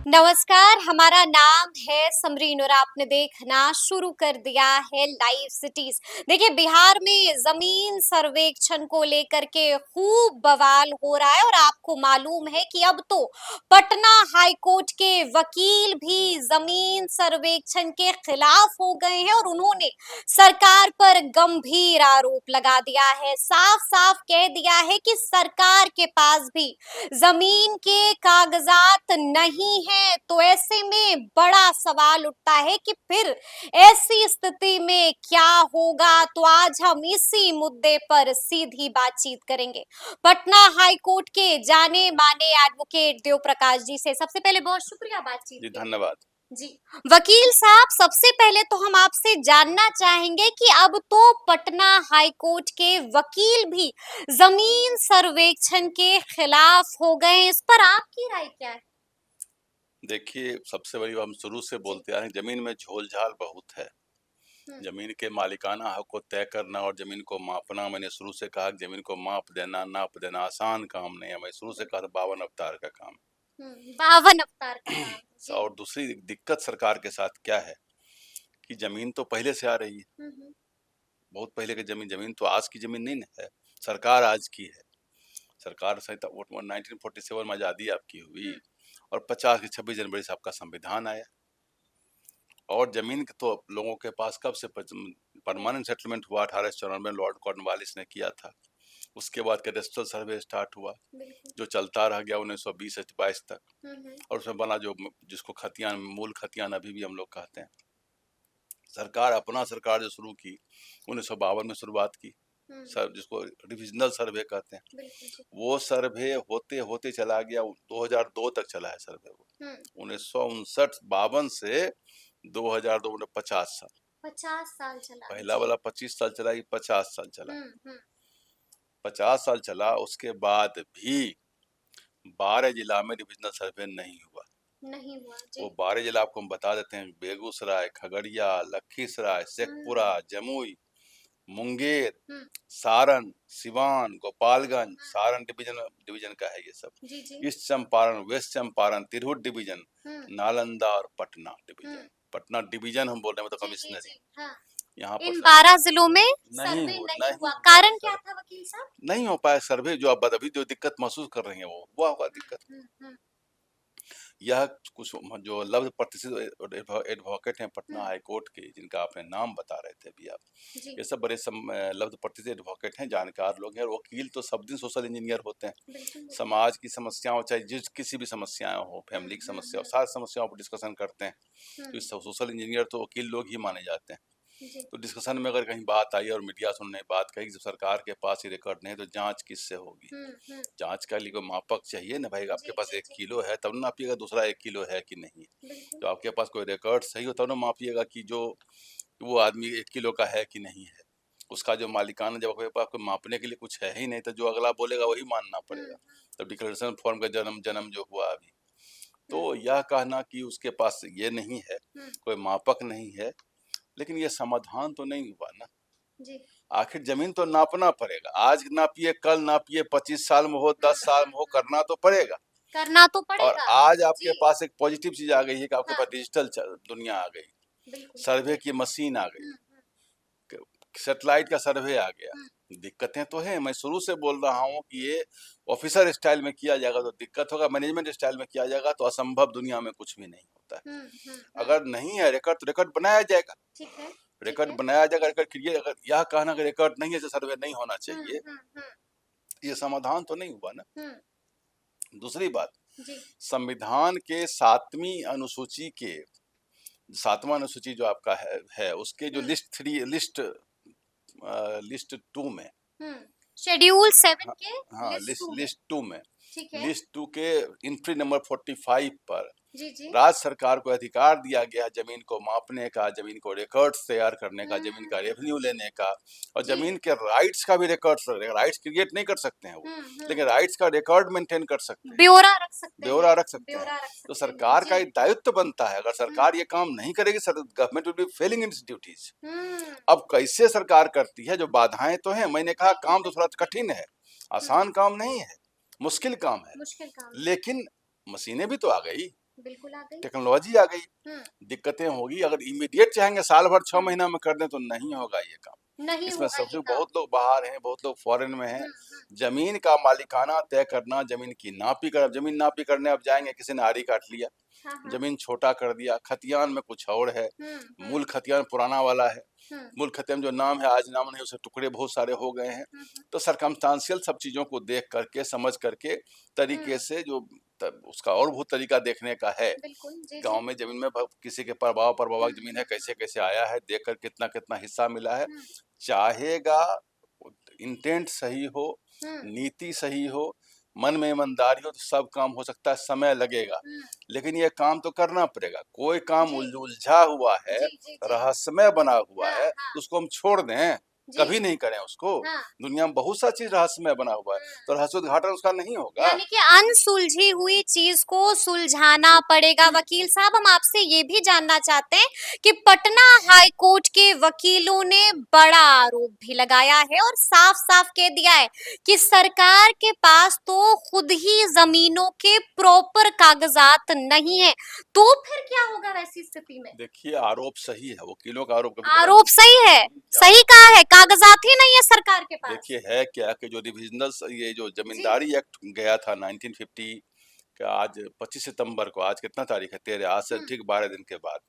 नमस्कार, हमारा नाम है समरीन और आपने देखना शुरू कर दिया है लाइव सिटीज। देखिए, बिहार में जमीन सर्वेक्षण को लेकर के खूब बवाल हो रहा है और आपको मालूम है कि अब तो पटना हाई कोर्ट के वकील भी जमीन सर्वेक्षण के खिलाफ हो गए हैं और उन्होंने सरकार पर गंभीर आरोप लगा दिया है। साफ साफ कह दिया है कि सरकार के पास भी जमीन के कागजात नहीं है। तो ऐसे में बड़ा सवाल उठता है कि फिर ऐसी स्थिति में क्या होगा। तो आज हम इसी मुद्दे पर सीधी बातचीत करेंगे पटना हाई कोर्ट के जाने माने एडवोकेट देव प्रकाश जी से। सबसे पहले बहुत शुक्रिया बातचीत जी के लिए। धन्यवाद। जी, वकील साहब, सबसे पहले तो हम आपसे जानना चाहेंगे कि अब तो पटना हाई कोर्ट के वकील भी जमीन सर्वेक्षण के खिलाफ हो गए। इस पर आपकी राय क्या है? देखिए, सबसे बड़ी बात हम शुरू से जी। बोलते आए हैं, जमीन में झोल-झाल बहुत है। जमीन के मालिकाना हक को तय करना और जमीन को मापना, मैंने शुरू से कहा कि जमीन को माप देना, नाप देना आसान काम नहीं है। मैं शुरू से कहा था 52 अवतार का काम 52 अवतार का है। काम। जी। और दूसरी दिक्कत सरकार के साथ क्या है कि जमीन तो पहले से आ रही है। हम्म। बहुत पहले की जमीन तो आज की जमीन नहीं न है। सरकार आज की है। सरकार सहित 1947 में आज़ादी आपकी हुई और 50 की 26 जनवरी से आपका संविधान आया। और जमीन तो लोगों के पास कब से परमानेंट सेटलमेंट हुआ 1894 में लॉर्ड कॉर्नवालिस ने किया था। उसके बाद कैडेस्ट्रल सर्वे स्टार्ट हुआ जो चलता रह गया 1920 से 22 तक। और उसमें बना जो जिसको खतियान, मूल खतियान अभी भी हम लोग कहते हैं। सरकार जो शुरू की 1952 में शुरुआत की, सर जिसको डिविजनल सर्वे कहते हैं, वो सर्वे होते होते चला गया 2002 तक चला है सर्वे। वो 1959 52 से 2002 में 50 साल 50 साल चला। पहला वाला 25 साल चला, ये 50 साल चला। 50 साल चला, उसके बाद भी 12 जिला में डिविजनल सर्वे नहीं हुआ। जी। वो 12 जिला आपको हम बता देते हैं: बेगूसराय, खगड़िया, लखीसराय, शेखपुरा, जमुई, मुंगेर, सारण, सिवान, गोपालगंज। सारण डिवीजन का है ये सब। East Champaran, west Champaran, Tirhut division, Nalanda और पटना डिवीजन। पटना डिवीजन हम बोल रहे हैं, मतलब कमिश्नरी। यहाँ पर इन 12 जिलों में नहीं हुआ। कारण क्या था वकील साहब? नहीं हो पाया सर्वे। जो आप अभी जो दिक्कत महसूस कर रही हैं वो होगा दिक्कत। यह कुछ जो लब्ध प्रतिष्ठित एडवोकेट हैं पटना हाई कोर्ट के, जिनका आपने नाम बता रहे थे अभी आप, ये सब बड़े लब्ध प्रतिष्ठित एडवोकेट हैं, जानकार लोग हैं। और वकील तो सब दिन सोशल इंजीनियर होते हैं। समाज की समस्याओं, चाहे जिस किसी भी समस्याएं हो, फैमिली की समस्या हो, सारी समस्याओं पर डिस्कशन करते हैं। तो सोशल इंजीनियर तो वकील लोग ही माने जाते हैं। तो डिस्कशन में अगर कहीं बात आई और मीडिया से उन्होंने बात कही कि जब सरकार के पास ही रिकॉर्ड नहीं है तो जांच किससे होगी? जांच के लिए कोई मापक चाहिए ना भाई। आपके पास 1 किलो है तब ना नापिएगा दूसरा 1 किलो है कि नहीं है। तो आपके पास कोई रिकॉर्ड सही हो तब ना मापिएगा कि जो वो आदमी 1 किलो का है कि नहीं है। उसका जो मालिकाना, जब आपके पास कोई मापने के लिए कुछ है ही नहीं तो जो अगला बोलेगा वही मानना पड़ेगा। तब डिक्लेरेशन फॉर्म का जन्म जो हुआ अभी, तो यह कहना कि उसके पास ये नहीं है, कोई मापक नहीं है, लेकिन ये समाधान तो नहीं हुआ ना। आखिर जमीन तो नापना पड़ेगा। आज नापिए, कल नापिए, 25 साल में हो, 10 साल में हो, करना तो पड़ेगा। और आज आपके पास एक पॉजिटिव चीज आ गई है कि आपके पास डिजिटल दुनिया आ गई, सर्वे की मशीन आ गई, सैटेलाइट का सर्वे आ गया। दिक्कतें तो हैं, मैं शुरू से बोल रहा हूँ कि ये ऑफिसर स्टाइल में किया जाएगा तो दिक्कत होगा, मैनेजमेंट स्टाइल में किया जाएगा तो असंभव दुनिया में कुछ भी नहीं होता है। अगर नहीं है रिकॉर्ड तो रिकॉर्ड बनाया जाएगा। रिकॉर्ड बनाया जाएगा, रिकॉर्ड क्रिएट। अगर यह कहना कि रिकॉर्ड नहीं है तो सर्वे नहीं होना चाहिए, ये समाधान तो नहीं हुआ ना। दूसरी बात, संविधान के 7वीं अनुसूची के 7वां अनुसूची जो आपका है उसके जो लिस्ट 2 में, शेड्यूल 7 के लिस्ट 2 में, लिस्ट 2 के एंट्री नंबर 45 पर राज्य सरकार को अधिकार दिया गया जमीन को मापने का, जमीन को रिकॉर्ड्स तैयार करने का, जमीन का रेवेन्यू लेने का, और जमीन के राइट्स का भी रिकॉर्ड्स। राइट्स क्रिएट नहीं कर सकते हैं वो, लेकिन राइट्स का रिकॉर्ड मेंटेन कर सकते हैं, ब्यौरा रख सकते हैं। तो सरकार का एक दायित्व बनता है। अगर सरकार ये काम नहीं करेगी, government will be Fehling in its duties. अब कैसे सरकार करती है? जो बाधाएं तो हैं, मैंने कहा काम तो थोड़ा कठिन है, आसान काम नहीं है, मुश्किल काम है, लेकिन मशीनें भी तो आ गई। बिल्कुल आ गई। टेक्नोलॉजी आ गई, दिक्कतें होगी। अगर इमीडिएट चाहेंगे साल भर 6 महीना में कर दें तो नहीं होगा ये काम। नहीं इसमें होगा ये सबसे काम। बहुत लोग बाहर हैं, बहुत लोग फॉरेन में हैं। जमीन का मालिकाना तय करना, जमीन की नापी कर, जमीन नापी करने अब जाएंगे, किसी ने आरी काट लिया, हाँ, हाँ। जमीन छोटा कर दिया, खतियान में कुछ और है, मूल खतियान पुराना वाला है, मूल खतियान जो नाम है आज नाम नहीं, उसे टुकड़े बहुत सारे हो गए हैं। तो सरकमस्टांशियल सब चीजों को देख करके, समझ करके, तरीके से जो उसका और बहुत तरीका देखने का है। गांव में जमीन में किसी के परबावा जमीन है, कैसे कैसे आया है, देख कर कितना कितना हिस्सा मिला है। चाहेगा, इंटेंट सही हो, नीति सही हो, मन में ईमानदारी हो, तो सब काम हो सकता है। समय लगेगा, लेकिन ये काम तो करना पड़ेगा। कोई काम उलझा हुआ है, रहस्यमय बना हुआ है, तो उसको हम छोड़ दें, कभी नहीं करें उसको। दुनिया में बहुत सा चीज रहस्यमय बना हुआ है, तो रहस्योद्घाटन उसका नहीं होगा। यानी कि अनसुलझी हुई चीज को सुलझाना पड़ेगा। वकील साहब, हम आपसे ये भी जानना चाहते हैं कि पटना हाई कोर्ट के वकीलों ने बड़ा आरोप भी लगाया है और साफ साफ कह दिया है कि सरकार के पास तो खुद ही जमीनों के प्रॉपर कागजात नहीं है। तो फिर क्या होगा वैसी स्थिति में? देखिए, आरोप सही है, वकीलों का आरोप कभी आरोप सही है, सही कहा है, कागजात ही नहीं है सरकार के पास। देखिए, है क्या कि जो रिविजनल ये जो जमींदारी एक्ट गया था 1950 का, आज 25 सितंबर को, आज कितना तारीख है, 13, आज से ठीक 12 दिन के बाद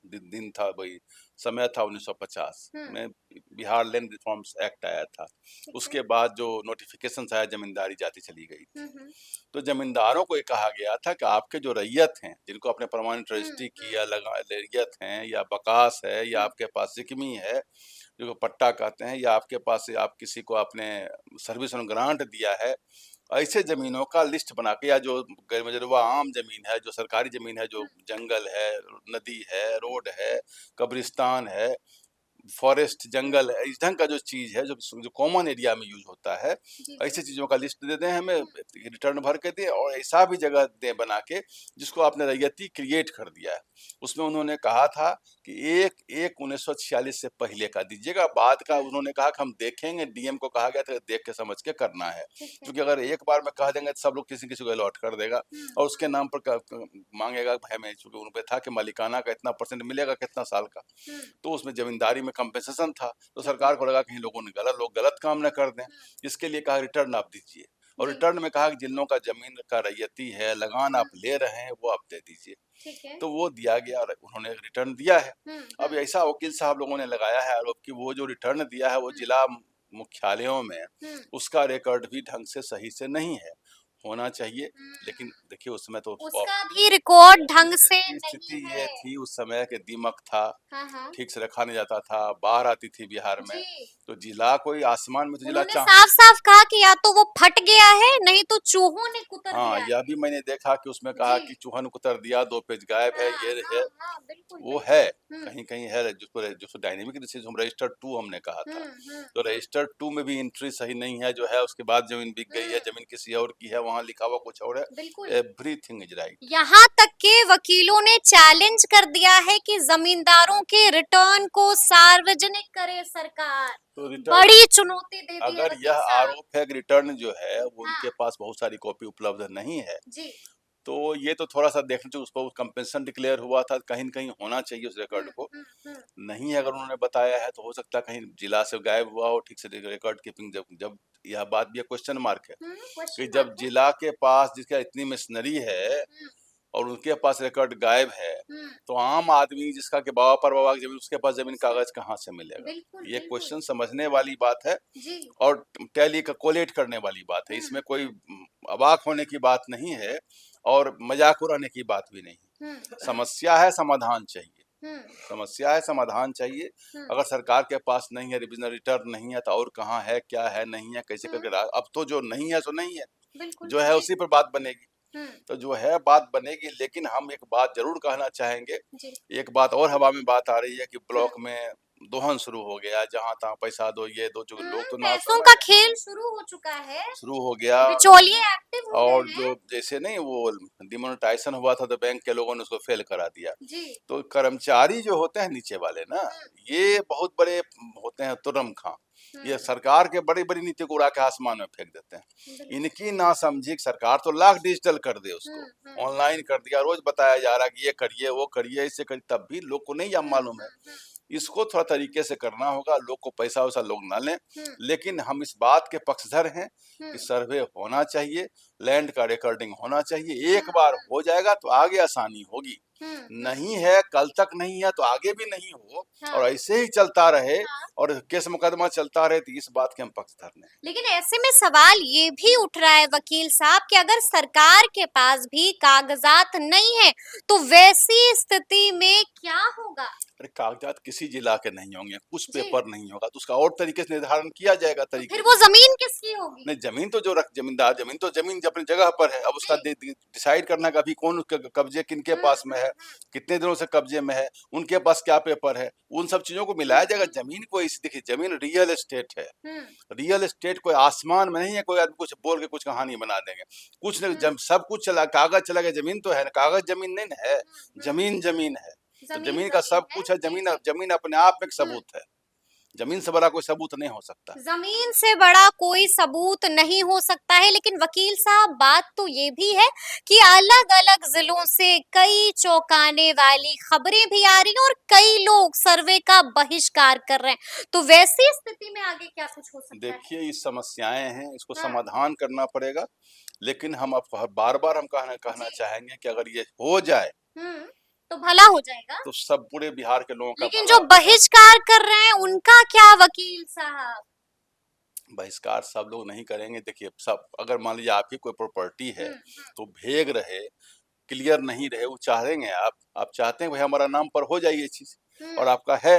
दिन था, वही समय था 1950 में बिहार लैंड रिफॉर्म्स एक्ट आया था। उसके बाद जो नोटिफिकेशन आया, जमींदारी जाती चली गई थी। तो जमींदारों को ये कहा गया था कि आपके जो रैयत हैं, जिनको आपने परमानेंट रजिस्ट्री किया, लगा रैयत हैं, या बकास है, या आपके पास सिकमी है, जो पट्टा कहते हैं, या आपके पास आप किसी को आपने सर्विस ऑन ग्रांट दिया है, ऐसे जमीनों का लिस्ट बना के, या जो गैरमजरूवा आम जमीन है, जो सरकारी जमीन है, जो जंगल है, नदी है, रोड है, कब्रिस्तान है, फॉरेस्ट, जंगल है, इस ढंग का जो चीज है, जो कॉमन एरिया में यूज होता है, ऐसी चीजों का लिस्ट दे दें हमें, रिटर्न भर के दें, और ऐसा भी जगह दें बना के जिसको आपने रैयती क्रिएट कर दिया है। उसमें उन्होंने कहा था कि एक 1946 से पहले का दीजिएगा, बाद का उन्होंने कहा कि हम देखेंगे। डीएम को कहा गया था देख के समझ के करना है, क्योंकि अगर एक बार में कह देंगे तो सब लोग किसी किसी को अलॉट कर देगा और उसके नाम पर मांगेगा हमें, चूंकि उन पे था कि मालिकाना का इतना परसेंट मिलेगा कितना साल का। तो उसमें जमींदारी में कंपेंसेशन था, तो सरकार को लगा कि लोग गलत काम न कर दें, इसके लिए कहा रिटर्न आप दीजिए। और रिटर्न में कहा कि जिन लोगों का जमीन का रैयती है, लगान आप ले रहे हैं, वो आप दे दीजिए। तो वो दिया गया और उन्होंने रिटर्न दिया है। अब ऐसा वकील साहब लोगों ने लगाया है आरोप कि वो जो रिटर्न दिया है वो जिला मुख्यालयों में उसका रिकॉर्ड भी ढंग से सही से नहीं है, होना चाहिए। लेकिन देखिए, उस समय तो उसका भी रिकॉर्ड ढंग से स्थिति नहीं ये है। थी, उस समय के दीमक था, हाँ। ठीक से रखा नहीं जाता था, बाढ़ आती थी बिहार में, तो जिला कोई आसमान में, तो जिला साफ साफ कहा कि या तो वो फट गया है, नहीं तो चूहों ने कुतर दिया। हाँ, यह भी मैंने देखा कि उसमें कहा कि चूहा ने कुतर दिया, 2 पेज गायब है, ये है, वो है, कहीं कहीं है, जिसको डायनेमिक हम रजिस्टर 2 हमने कहा था। तो रजिस्टर 2 में भी एंट्री सही नहीं है, जो है उसके बाद जमीन बिक गई है, जमीन किसी और की है, वहाँ लिखा हुआ कुछ और है। Everything is right. यहाँ तक के वकीलों ने चैलेंज कर दिया है कि जमींदारों के रिटर्न को सार्वजनिक करे सरकार। तो बड़ी चुनौती दे दी है। अगर यह आरोप है कि रिटर्न जो है वो उनके पास बहुत सारी कॉपी उपलब्ध नहीं है, तो ये तो थोड़ा सा देखना चाहिए। उस पर कंपेंसेशन डिक्लेयर हुआ था, कहीं न कहीं होना चाहिए उस रिकॉर्ड को। नहीं अगर उन्होंने बताया है तो हो सकता है कहीं जिला से गायब हुआ हो, ठीक से रिकॉर्ड कीपिंग। जब यह बात भी क्वेश्चन मार्क है कि जब जिला के पास जिसका इतनी मशीनरी है और उनके पास रिकॉर्ड गायब है, तो आम आदमी जिसका के बाबा परबावा की जमीन, उसके पास जमीन कागज कहाँ से मिलेगा? ये क्वेश्चन समझने वाली बात है और टैली का कोलेट करने वाली बात है। इसमें कोई अबाक होने की बात नहीं है और मजाक उड़ाने की बात भी नहीं। समस्या है, समाधान चाहिए। समस्या है, समाधान चाहिए। अगर सरकार के पास नहीं है, रिविजनल रिटर्न नहीं है, तो और कहाँ है, क्या है, नहीं है, कैसे करके। अब तो जो नहीं है सो नहीं है, जो है उसी पर बात बनेगी। तो जो है बात बनेगी, लेकिन हम एक बात जरूर कहना चाहेंगे। एक बात और हवा में बात आ रही है कि ब्लॉक में दोहन शुरू हो गया, जहां तहाँ पैसा दो, ये दो, जो लोग तो पैसों का खेल शुरू हो चुका है, शुरू हो गया। बिचौलिए एक्टिव हो और गए जो जैसे नहीं वो डिमोनेटाइजेशन हुआ था, तो बैंक के लोगों ने उसको फेल करा दिया। तो कर्मचारी जो होते हैं नीचे वाले ना, ये बहुत बड़े होते हैं तुर्रम खां। ये सरकार के बड़ी-बड़ी नीति को उड़ा के आसमान में फेंक देते हैं। इनकी नासमझी सरकार तो लाख डिजिटल कर दे उसको, ऑनलाइन कर दिया, रोज बताया जा रहा है कि ये करिए, वो करिए, इससे करिए, तब भी लोग को नहीं अब मालूम है। इसको थोड़ा तरीके से करना होगा, लोग को पैसा-वैसा लोग ना लें, लेकिन हम इस बात के पक्षधर हैं कि सर्वे होना चाहिए, लैंड का रिकॉर्डिंग होना चाहिए। एक बार हो जाएगा तो आगे आसानी होगी। नहीं है, कल तक नहीं है तो आगे भी नहीं हो, और ऐसे ही चलता रहे और केस मुकदमा चलता रहे, तो इस बात के हम पक्षधर नहीं। लेकिन ऐसे में सवाल ये भी उठ रहा है वकील साहब कि अगर सरकार के पास भी कागजात नहीं है तो वैसी स्थिति में क्या होगा? अरे कागजात किसी जिला के नहीं होंगे, कुछ जी। पेपर नहीं होगा, तो उसका और तरीके से निर्धारण किया जाएगा तो तरीके फिर वो जमीन किसकी होगी? नहीं, जमीन तो जो जमींदार, जमीन तो जमीन अपनी जगह पर है। अब उसका डिसाइड करना कि अभी कौन कब्जे किनके पास में है, कितने दिनों से कब्जे में है, उनके पास क्या पेपर है, उन सब चीजों को मिलाया जाएगा। जमीन को इस देखिए, जमीन रियल एस्टेट है। रियल एस्टेट कोई आसमान में नहीं है, कोई आदमी कुछ बोल के कुछ कहानी बना देंगे। कुछ नहीं, जब सब कुछ चला, कागज चला गया, जमीन तो है ना, कागज जमीन नहीं ना है, जमीन जमीन है। तो जमीन का सब कुछ है, जमीन जमीन अपने आप में एक सबूत है। जमीन से बड़ा कोई सबूत नहीं हो सकता। जमीन से बड़ा कोई सबूत नहीं हो सकता है, लेकिन वकील साहब बात तो ये भी है कि अलग अलग जिलों से कई चौंकाने वाली खबरें भी आ रही हैं और कई लोग सर्वे का बहिष्कार कर रहे हैं। तो वैसी स्थिति में आगे क्या कुछ हो सकता है? देखिए, ये समस्याएं हैं, इसको समाधान करना पड़ेगा, लेकिन हम अब बार-बार हम कहना चाहेंगे कि अगर ये हो जाए तो भला हो जाएगा। तो सब पूरे बिहार के लोगों का लेकिन भला जो होगा। बहिष्कार कर रहे हैं उनका क्या वकील साहब? बहिष्कार सब लोग नहीं करेंगे। देखिए, सब अगर मान लीजिए आपकी कोई प्रॉपर्टी है तो भेग रहे, क्लियर नहीं रहे, वो चाहेंगे आप चाहते हैं भाई हमारा नाम पर हो जाए ये चीज, और आपका है,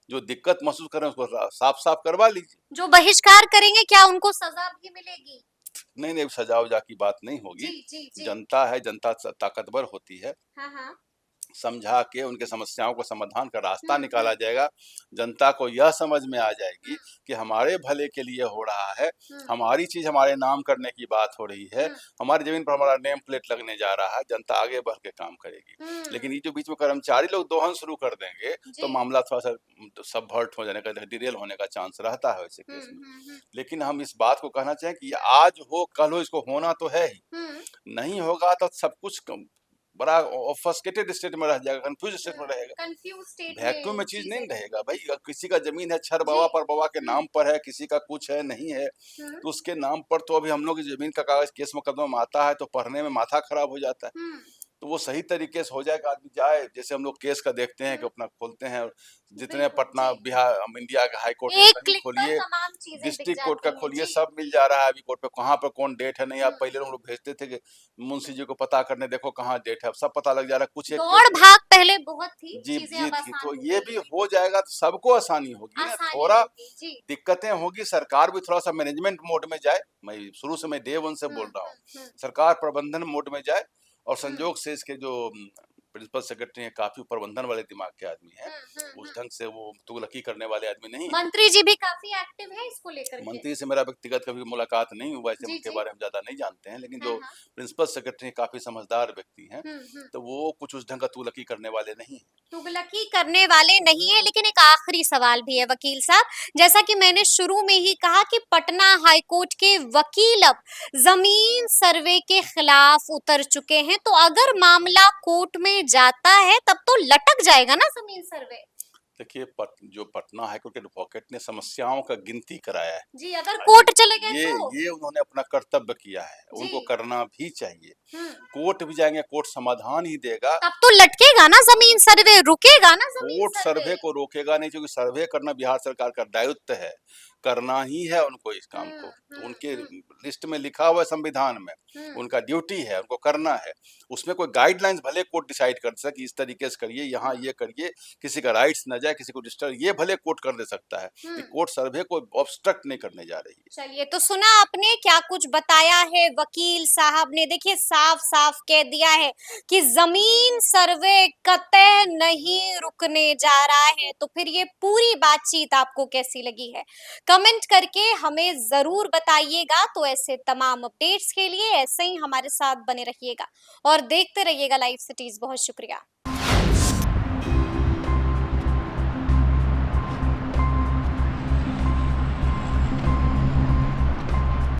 जो दिक्कत महसूस कर रहे हैं उसको साफ-साफ करवा लीजिए। जो बहिष्कार करेंगे क्या उनको सजा भी मिलेगी? नहीं, सजा-वजा की बात नहीं होगी। जी। जनता है, जनता ताकतवर होती है। हाँ। समझा के उनके समस्याओं को समाधान का रास्ता निकाला जाएगा। जनता को यह समझ में आ जाएगी कि हमारे भले के लिए हो रहा है, हमारी चीज हमारे नाम करने की बात हो रही है, हमारी जमीन पर हमारा नेम प्लेट लगने जा रहा है, जनता आगे बढ़ के काम करेगी। लेकिन ये जो बीच में कर्मचारी लोग दोहन शुरू कर देंगे तो मामला थोड़ा सा सबवर्ट हो जाने का, डिरेल होने का चांस रहता है वैसे केस में। लेकिन हम इस बात को कहना चाहें कि आज हो कल हो, इसको होना तो है ही। नहीं होगा तो सब कुछ बड़ा ऑफस्केटेड स्टेट में रह जाएगा, कंफ्यूज स्टेट में रहेगा, वैक्यूम में चीज नहीं रहेगा। भाई किसी का जमीन है छर बाबा पर बाबा के नाम पर है, किसी का कुछ है नहीं है, तो उसके नाम पर तो अभी हम लोग जमीन का कागज केस मुकदमा में आता है तो पढ़ने में माथा खराब हो जाता है। तो वो सही तरीके से हो जाएगा, आदमी जाए, जैसे हम लोग केस का देखते हैं कि अपना खोलते हैं, जितने पटना बिहार इंडिया का हाई कोर्ट खोलिए, डिस्ट्रिक्ट कोर्ट का खोलिए, सब मिल जा रहा है अभी कोर्ट पे, कहाँ पर कौन डेट है नहीं। आप पहले हम लोग भेजते थे कि मुंशी जी को पता करने, देखो कहाँ डेट है, सब पता लग जा रहा है। कुछ दौड़ भाग पहले बहुत थी, जी थी, तो ये भी हो जाएगा तो सबको आसानी होगी ना। थोड़ा दिक्कतें होगी, सरकार भी थोड़ा सा मैनेजमेंट मोड में जाए। मैं शुरू से मैं डे वन से बोल रहा हूँ, सरकार प्रबंधन मोड में जाए, और संजोग से इसके जो प्रिंसिपल सेक्रेटरी हैं काफी प्रबंधन वाले दिमाग के आदमी हैं, उस ढंग से वो तुगलकी करने वाले आदमी नहीं। मंत्री जी भी काफी एक्टिव है इसको लेकर। मंत्री से मेरा व्यक्तिगत कभी मुलाकात नहीं हुआ, इससे उनके बारे में ज्यादा नहीं जानते हैं, लेकिन जो प्रिंसिपल सेक्रेटरी काफी समझदार व्यक्ति हैं, तो वो कुछ उस ढंग का तुगलकी करने वाले नहीं है। तुगलकी करने वाले नहीं है। लेकिन एक आखिरी सवाल भी है वकील साहब, जैसा कि मैंने शुरू में ही कहा कि पटना हाईकोर्ट के वकील अब जमीन सर्वे के खिलाफ उतर चुके हैं, तो अगर मामला कोर्ट में जाता है तब तो लटक जाएगा ना जमीन सर्वे। देखिए, जो पटना हाईकोर्ट के एडवोकेट ने समस्याओं का गिनती कराया है जी, अगर कोर्ट चले गए तो ये उन्होंने अपना कर्तव्य किया है, उनको करना भी चाहिए। कोर्ट भी जाएंगे, कोर्ट समाधान ही देगा, तब तो लटकेगा ना जमीन सर्वे, रुकेगा ना जमीन कोर्ट सर्वे को रोकेगा नहीं, क्योंकि सर्वे करना बिहार सरकार का दायित्व है, करना ही है उनको इस काम को। तो उनके लिस्ट में लिखा हुआ है, संविधान में उनका ड्यूटी है, उनको करना है। उसमें कोई गाइडलाइंस भले कोर्ट डिसाइड कर सकता है कि इस तरीके से करिए, यहाँ ये करिए, किसी का राइट्स न जाए, किसी को डिस्टर्ब, ये भले कोर्ट कर दे सकता है, कि कोर्ट सर्वे को ऑब्स्ट्रक्ट नहीं करने जा रही है। चलिए, तो सुना आपने क्या कुछ बताया है वकील साहब ने। देखिए, साफ साफ कह दिया है कि जमीन सर्वे कतई नहीं रुकने जा रहा है। तो फिर ये पूरी बातचीत आपको कैसी लगी है, कमेंट करके हमें जरूर बताइएगा। तो ऐसे तमाम अपडेट्स के लिए ऐसे ही हमारे साथ बने रहिएगा और देखते रहिएगा लाइव सिटीज। बहुत शुक्रिया।